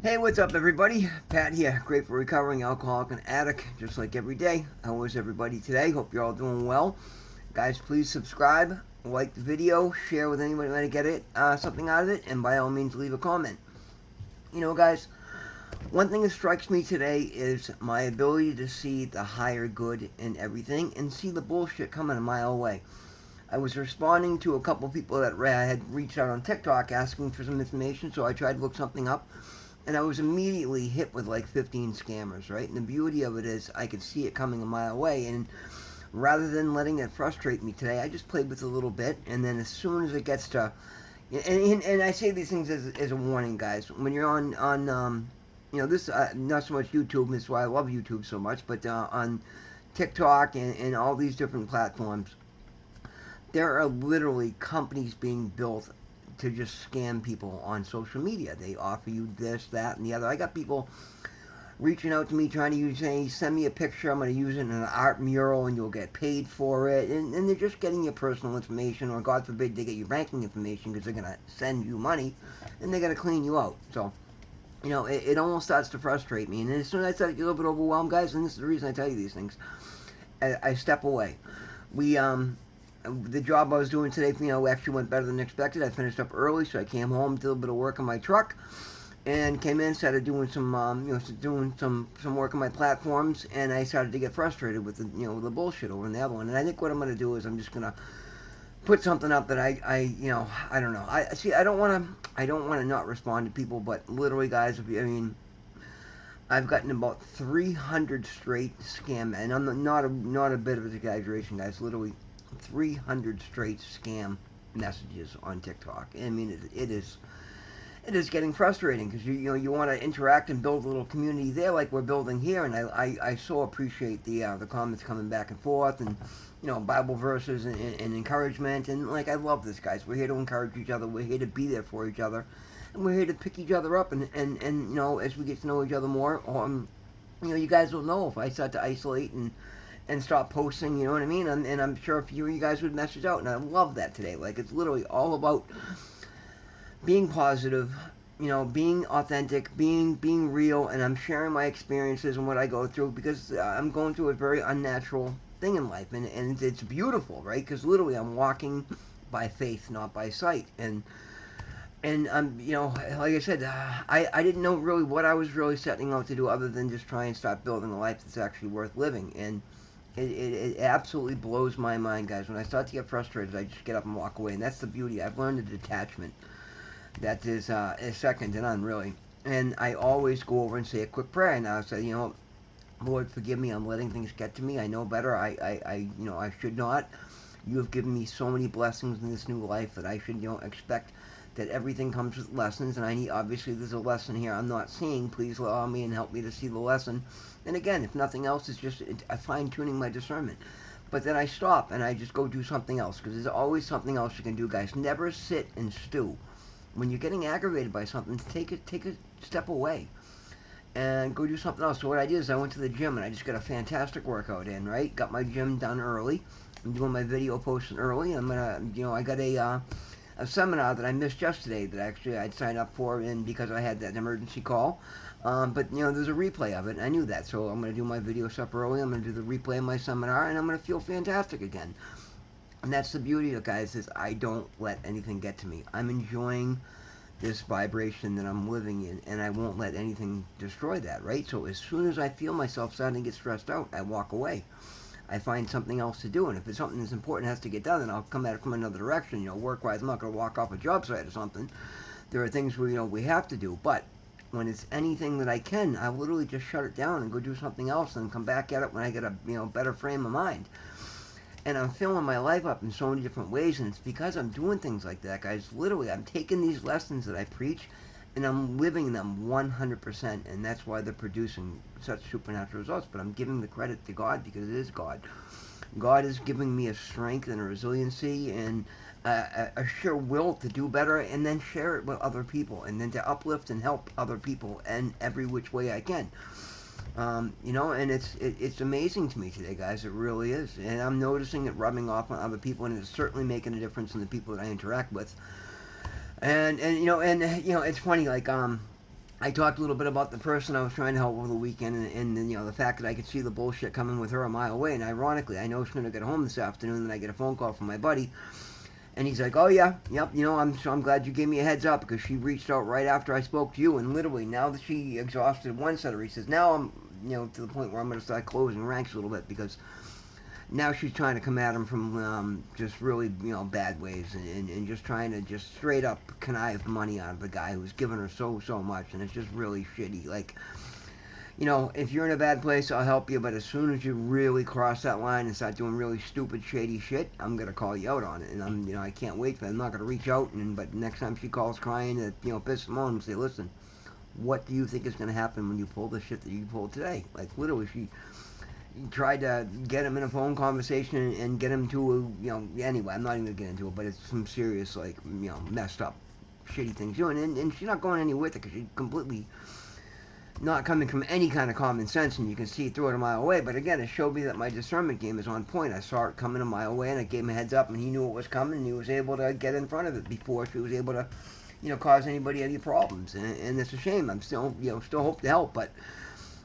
Hey, what's up, everybody? Pat here, grateful recovering alcoholic and addict, just like every day. How is everybody today? Hope you're all doing well. Guys, please subscribe, like the video, share with anybody who might get something out of it, and by all means, leave a comment. Guys, one thing that strikes me today is my ability to see the higher good in everything and see the bullshit coming a mile away. I was responding to a couple people that had reached out on TikTok asking for some information, so I tried to look something up and I was immediately hit with like 15 scammers, right? And the beauty of it is I could see it coming a mile away, and rather than letting it frustrate me today, I just played with it a little bit, and then as soon as it gets to, and I say these things as a warning, guys. When you're on this not so much YouTube. This is why I love YouTube so much, but on TikTok and all these different platforms, there are literally companies being built to just scam people on social media. They offer you this, that, and the other. I got people reaching out to me trying to send me a picture. I'm going to use it in an art mural and you'll get paid for it. And they're just getting your personal information, or God forbid they get your banking information because they're going to send you money and they're going to clean you out. So, it almost starts to frustrate me. And as soon as I start to get a little bit overwhelmed, guys, and this is the reason I tell you these things, I step away. The job I was doing today, actually went better than expected. I finished up early, so I came home, did a little bit of work on my truck, and came in, started doing some work on my platforms, and I started to get frustrated with the bullshit over in the other one. And I think what I'm going to do is I'm just going to put something up that I don't know. I don't want to not respond to people, but literally, guys, I've gotten about 300 straight scam, and I'm not a bit of an exaggeration, guys. Literally 300 straight scam messages on TikTok. It is getting frustrating because you want to interact and build a little community there like we're building here, and I so appreciate the comments coming back and forth, and Bible verses and encouragement, and like I love this, guys. We're here to encourage each other. We're here to be there for each other, and we're here to pick each other up, and as we get to know each other more, you guys will know if I start to isolate and stop posting, you know what I mean? And I'm sure a few of you guys would message out, and I love that today. Like, it's literally all about being positive, being authentic, being real, and I'm sharing my experiences and what I go through because I'm going through a very unnatural thing in life, and it's beautiful, right? Because literally I'm walking by faith, not by sight, and like I said, I didn't know really what I was really setting out to do other than just try and start building a life that's actually worth living, and it absolutely blows my mind, guys. When I start to get frustrated, I just get up and walk away, and that's the beauty. I've learned a detachment that is second to none, really. And I always go over and say a quick prayer, and I say, Lord, forgive me. I'm letting things get to me. I know better. I should not. You have given me so many blessings in this new life that I should, expect that everything comes with lessons, and obviously there's a lesson here I'm not seeing. Please allow me and help me to see the lesson. And again, if nothing else, it's just fine tuning my discernment. But then I stop and I just go do something else, because there's always something else you can do, guys. Never sit and stew. When you're getting aggravated by something, take a step away and go do something else. So what I did is I went to the gym and I just got a fantastic workout in. Right, got my gym done early. I'm doing my video posting early. I'm gonna, I got a seminar that I missed yesterday that actually I'd signed up for, and because I had that emergency call. But there's a replay of it, and I knew that, so I'm going to do my video stuff early. I'm going to do the replay of my seminar, and I'm going to feel fantastic again. And that's the beauty of it, guys, is I don't let anything get to me. I'm enjoying this vibration that I'm living in, and I won't let anything destroy that, right? So as soon as I feel myself starting to get stressed out, I walk away. I find something else to do, and if it's something that's important has to get done, then I'll come at it from another direction. Work-wise, I'm not going to walk off a job site or something. There are things where we have to do, but when it's anything that I can, I literally just shut it down and go do something else, and come back at it when I get a better frame of mind. And I'm filling my life up in so many different ways, and it's because I'm doing things like that, guys. Literally, I'm taking these lessons that I preach, and I'm living them 100%, and that's why they're producing such supernatural results. But I'm giving the credit to God, because it is God. God is giving me a strength and a resiliency and a sheer will to do better, and then share it with other people, and then to uplift and help other people in every which way I can. And it's amazing to me today, guys. It really is, and I'm noticing it rubbing off on other people, and it's certainly making a difference in the people that I interact with. And it's funny, like I talked a little bit about the person I was trying to help over the weekend, and the fact that I could see the bullshit coming with her a mile away. And ironically, I know as soon as I get home this afternoon, then I get a phone call from my buddy, and he's like, "Oh yeah, yep, I'm glad you gave me a heads up because she reached out right after I spoke to you, and literally now that she exhausted one set of reasons, now I'm to the point where I'm going to start closing ranks a little bit because now she's trying to come at him from just really bad ways and just trying to just straight up connive money out of the guy who's given her so much, and it's just really shitty. Like, if you're in a bad place, I'll help you, but as soon as you really cross that line and start doing really stupid, shady shit, I'm gonna call you out on it, and I can't wait for. I'm not gonna reach out, but next time she calls crying, piss him on and say, listen, what do you think is gonna happen when you pull the shit that you pulled today? Like, literally, she tried to get him in a phone conversation and get him to, anyway, I'm not even gonna get into it, but it's some serious, like, messed up, shitty things doing, and she's not going anywhere with it because she's completely not coming from any kind of common sense, and you can see through it a mile away. But again, it showed me that my discernment game is on point. I saw it coming a mile away, and I gave him a heads up, and he knew it was coming, and he was able to get in front of it before she was able to, cause anybody any problems. And it's a shame. I'm still, still hope to help, but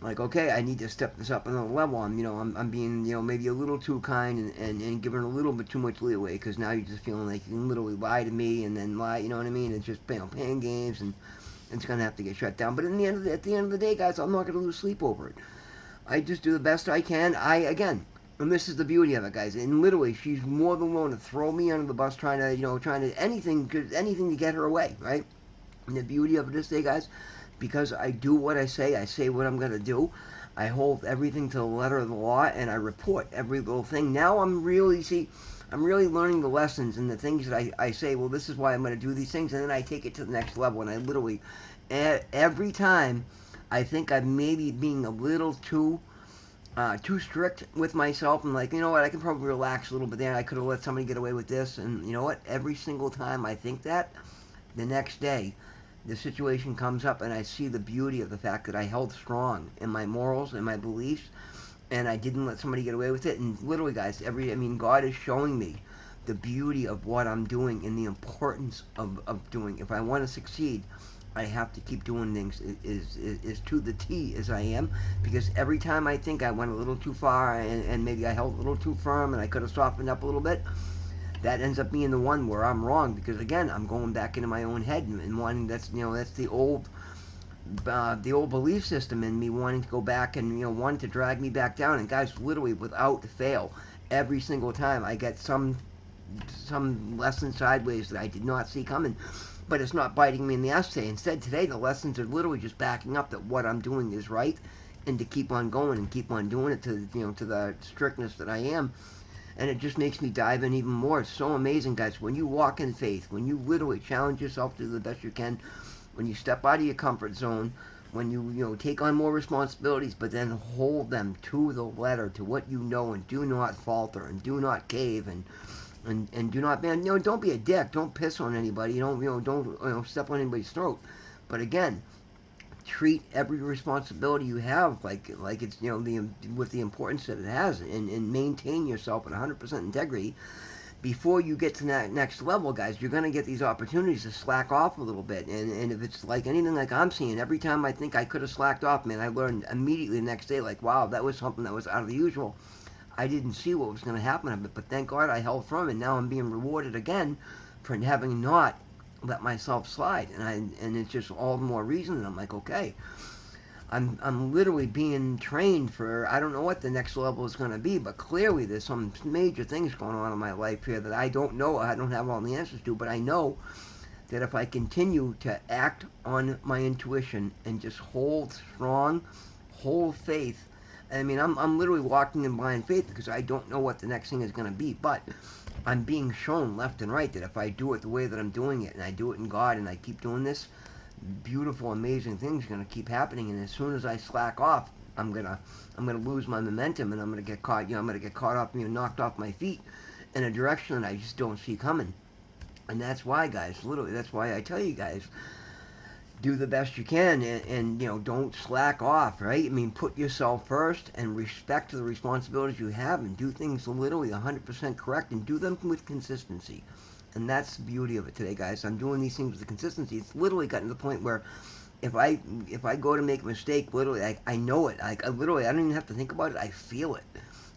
like, okay, I need to step this up another level. I'm being, maybe a little too kind and giving a little bit too much leeway because now you're just feeling like you can literally lie to me and then lie, you know what I mean? It's just, playing games and it's gonna have to get shut down. But at the end of the day, guys, I'm not gonna lose sleep over it. I just do the best I can. And this is the beauty of it, guys. And literally, she's more than willing to throw me under the bus, trying to anything to get her away, right? And the beauty of it is, guys, because I do what I say what I'm gonna do. I hold everything to the letter of the law, and I report every little thing. Now I'm really learning the lessons and the things that I say, well, this is why I'm going to do these things, and then I take it to the next level, and I literally, every time, I think I'm maybe being a little too strict with myself, and like, you know what, I can probably relax a little bit there, I could have let somebody get away with this, and you know what, every single time I think that, the next day, the situation comes up, and I see the beauty of the fact that I held strong in my morals and my beliefs, and I didn't let somebody get away with it. And literally, guys, God is showing me the beauty of what I'm doing and the importance of doing. If I want to succeed, I have to keep doing things is to the T as I am, because every time I think I went a little too far and maybe I held a little too firm and I could have softened up a little bit, that ends up being the one where I'm wrong, because again, I'm going back into my own head and wanting, that's the old belief system in me wanting to go back and wanting to drag me back down. And guys, literally without fail, every single time I get some lesson sideways that I did not see coming, but it's not biting me in the ass today. Instead, today the lessons are literally just backing up that what I'm doing is right, and to keep on going and keep on doing it to the strictness that I am. And it just makes me dive in even more. It's so amazing, guys, when you walk in faith, when you literally challenge yourself to do the best you can, when you step out of your comfort zone, when you take on more responsibilities, but then hold them to the letter, to what you know, and do not falter, and do not cave, and do not, man, don't be a dick, don't piss on anybody, don't step on anybody's throat. But again, treat every responsibility you have like it's with the importance that it has, and maintain yourself at 100% integrity. Before you get to that next level, guys, you're going to get these opportunities to slack off a little bit. And if it's like anything like I'm seeing, every time I think I could have slacked off, man, I learned immediately the next day, like, wow, that was something that was out of the usual. I didn't see what was going to happen of it, but thank God I held firm, and now I'm being rewarded again for having not let myself slide. And it's just all the more reason that I'm like, okay, I'm literally being trained for, I don't know what the next level is going to be, but clearly there's some major things going on in my life here that I don't know, I don't have all the answers to, but I know that if I continue to act on my intuition and just hold strong, hold faith, I mean, I'm literally walking in blind faith because I don't know what the next thing is going to be, but I'm being shown left and right that if I do it the way that I'm doing it, and I do it in God, and I keep doing this, beautiful, amazing things are going to keep happening. And as soon as I slack off, I'm gonna lose my momentum, and I'm gonna get caught. I'm gonna get caught up, knocked off my feet in a direction that I just don't see coming. And that's why, guys, literally, that's why I tell you guys, do the best you can, and don't slack off, right? I mean, put yourself first and respect the responsibilities you have, and do things literally 100% correct, and do them with consistency. And that's the beauty of it today, guys. I'm doing these things with the consistency. It's literally gotten to the point where if I go to make a mistake, literally, I know it. I literally, I don't even have to think about it. I feel it.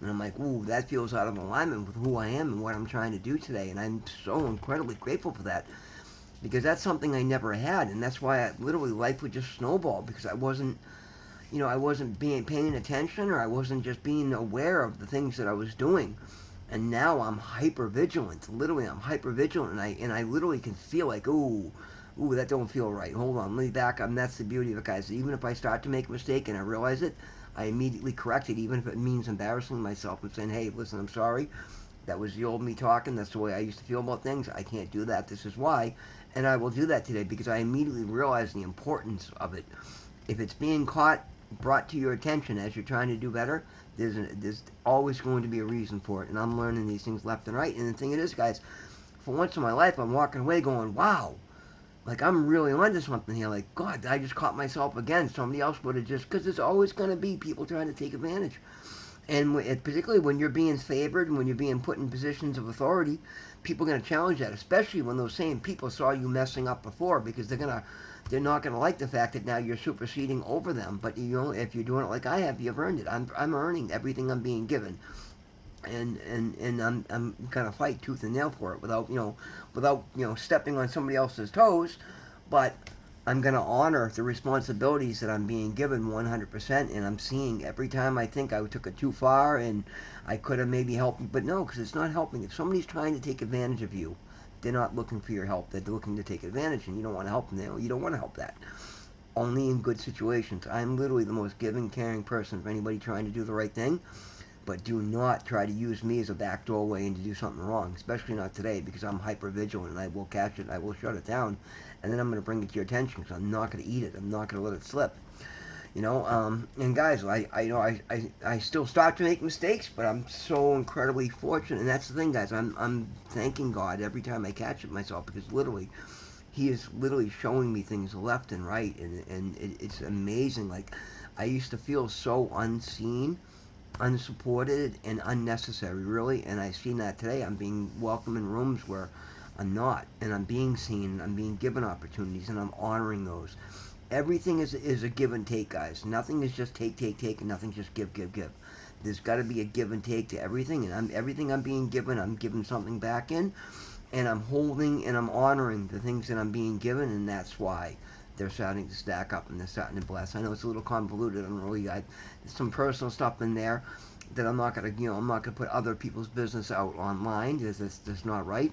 And I'm like, ooh, that feels out of alignment with who I am and what I'm trying to do today. And I'm so incredibly grateful for that because that's something I never had. And that's why literally life would just snowball because I wasn't being paying attention or I wasn't just being aware of the things that I was doing. And now I'm hyper vigilant. Literally, I'm hyper vigilant, and I literally can feel like, ooh, that don't feel right. Hold on, let me back up. And that's the beauty of it, guys. Even if I start to make a mistake and I realize it, I immediately correct it, even if it means embarrassing myself and saying, hey, listen, I'm sorry. That was the old me talking. That's the way I used to feel about things. I can't do that. This is why. And I will do that today because I immediately realize the importance of it. If it's being brought to your attention as you're trying to do better, there's always going to be a reason for it. And I'm learning these things left and right. And the thing it is, guys, for once in my life, I'm walking away going, wow, like I'm really onto something here. Like, God, I just caught myself again. Somebody else would have just, because there's always going to be people trying to take advantage. And particularly when you're being favored and when you're being put in positions of authority, people are going to challenge that, especially when those same people saw you messing up before, because they're not going to like the fact that now you're superseding over them. But if you're doing it like I have, you've earned it. I'm earning everything I'm being given, and I'm gonna fight tooth and nail for it without stepping on somebody else's toes, but I'm gonna honor the responsibilities that I'm being given 100%. And I'm seeing every time I think I took it too far and I could have maybe helped, but no, because it's not helping. If somebody's trying to take advantage of you, they're not looking for your help. They're looking to take advantage, and you don't want to help them. You don't want to help that. Only in good situations. I'm literally the most giving, caring person for anybody trying to do the right thing. But do not try to use me as a backdoor way and to do something wrong, especially not today, because I'm hyper vigilant and I will catch it, I will shut it down, and then I'm going to bring it to your attention because I'm not going to eat it. I'm not going to let it slip. And guys, I still start to make mistakes, but I'm so incredibly fortunate, and that's the thing, guys. I'm thanking God every time I catch it myself because literally, He is literally showing me things left and right, and it's amazing. Like I used to feel so unseen, unsupported, and unnecessary, really. And I've seen that today. I'm being welcome in rooms where I'm not, and I'm being seen, and I'm being given opportunities, and I'm honoring those. Everything is a give and take, guys. Nothing is just take, and nothing's just give. There's got to be a give and take to everything, and everything I'm being given, I'm giving something back in, and I'm holding and I'm honoring the things that I'm being given, and that's why they're starting to stack up and they're starting to bless. I know it's a little convoluted. There's some personal stuff in there that I'm not gonna put other people's business out online. That's not right.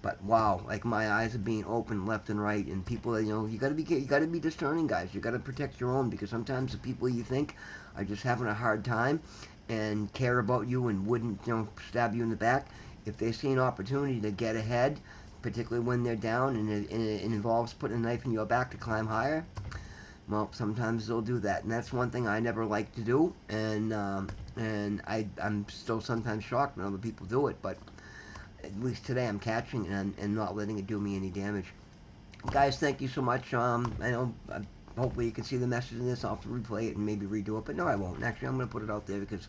But wow, like my eyes are being opened left and right, and people, you gotta be discerning, guys. You gotta protect your own because sometimes the people you think are just having a hard time and care about you and wouldn't, stab you in the back. If they see an opportunity to get ahead, particularly when they're down and it involves putting a knife in your back to climb higher, well, sometimes they'll do that, and that's one thing I never like to do, and I'm still sometimes shocked when other people do it, but at least today I'm catching it and not letting it do me any damage. Guys, thank you so much. I know, hopefully you can see the message in this. I'll have to replay it and maybe redo it, but no, I won't. Actually, I'm going to put it out there because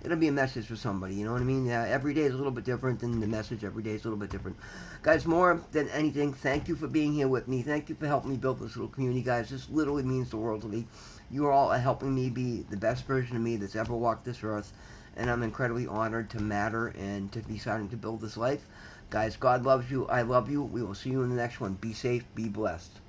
it'll be a message for somebody. You know what I mean? Every day is a little bit different than the message. Every day is a little bit different. Guys, more than anything, thank you for being here with me. Thank you for helping me build this little community, guys. This literally means the world to me. You all are helping me be the best version of me that's ever walked this earth, and I'm incredibly honored to matter and to be starting to build this life. Guys, God loves you. I love you. We will see you in the next one. Be safe. Be blessed.